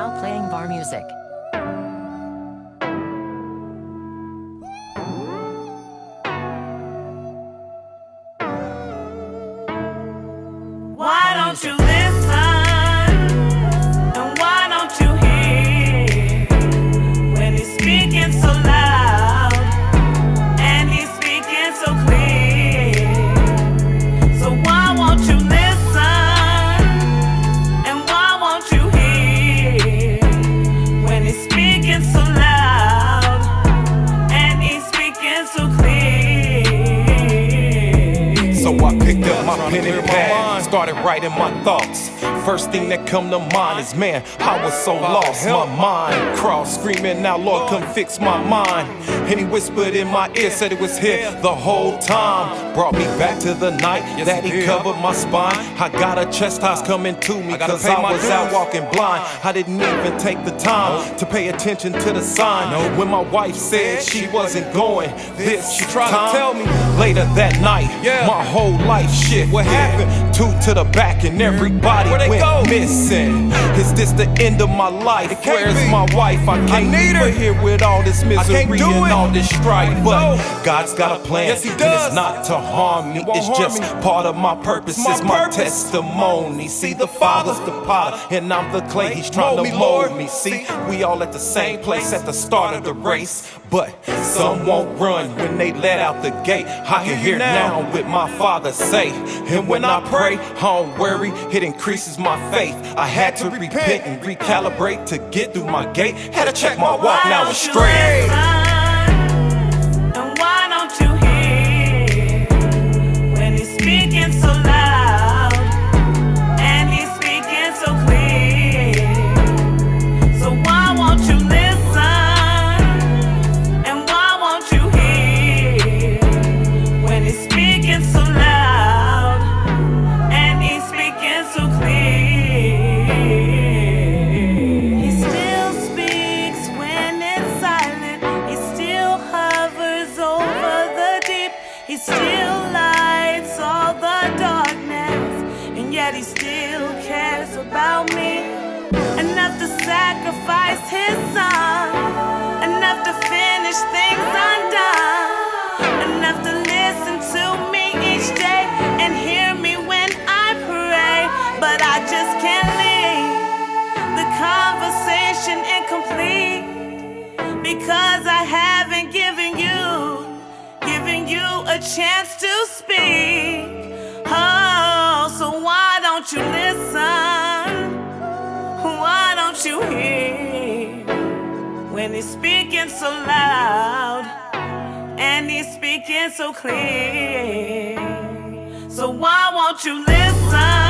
Now playing bar music. Why don't you listen? And why don't you hear when he's speaking so loud and he's speaking so clear? So why won't you listen? And why won't you hear when he's speaking so loud and he's speaking so clear? So I picked up my pen and pad, started writing my thoughts. First thing that come to mind is, man, I was so lost. My mind crossed, screaming, now Lord, come fix my mind. And he whispered in my ear, said it was here the whole time. Brought me back to the night that he covered my spine. I got a chastised coming to me cause I was out walking blind. I didn't even take the time to pay attention to the sign. When my wife said she wasn't going this She tried time, to tell me. later that night, my whole life shifted. What happened? Two to the back and everybody Where they went go? missing. Is this the end of my life? It can't Where's be. my wife? I can't need leave her. her here with all this misery can't do and it. all this strife. But No. God's got a plan. Yes, he And does. it's not to harm me. It won't It's harm just me. part of my purpose. It's my It's my purpose. testimony. See, the Father's the potter and I'm the clay. He's trying Mold to me, mold Lord. me. See, we all at the same place at the start of the race. But some won't run when they let out the gate. I can hear now what my Father say. And when I pray, I don't worry, it increases my faith. I had to repent and recalibrate to get through my gate. Had to check my walk, now it's straight. And why don't you hear when he's speaking so loud and he's speaking so clear? So why won't you listen? And why won't you hear when he's speaking so loud and he's speaking so clear? He still speaks when it's silent. He still hovers over the deep. He still lights all the darkness, and yet he still cares about me. Enough to sacrifice his son, enough to finish things undone, enough to listen to me each day and hear me when I pray. But I just can't leave the conversation incomplete because I haven't given you a chance to speak. Oh, so why don't you listen? Why don't you hear when he's speaking so loud and he's speaking so clear? So why won't you listen?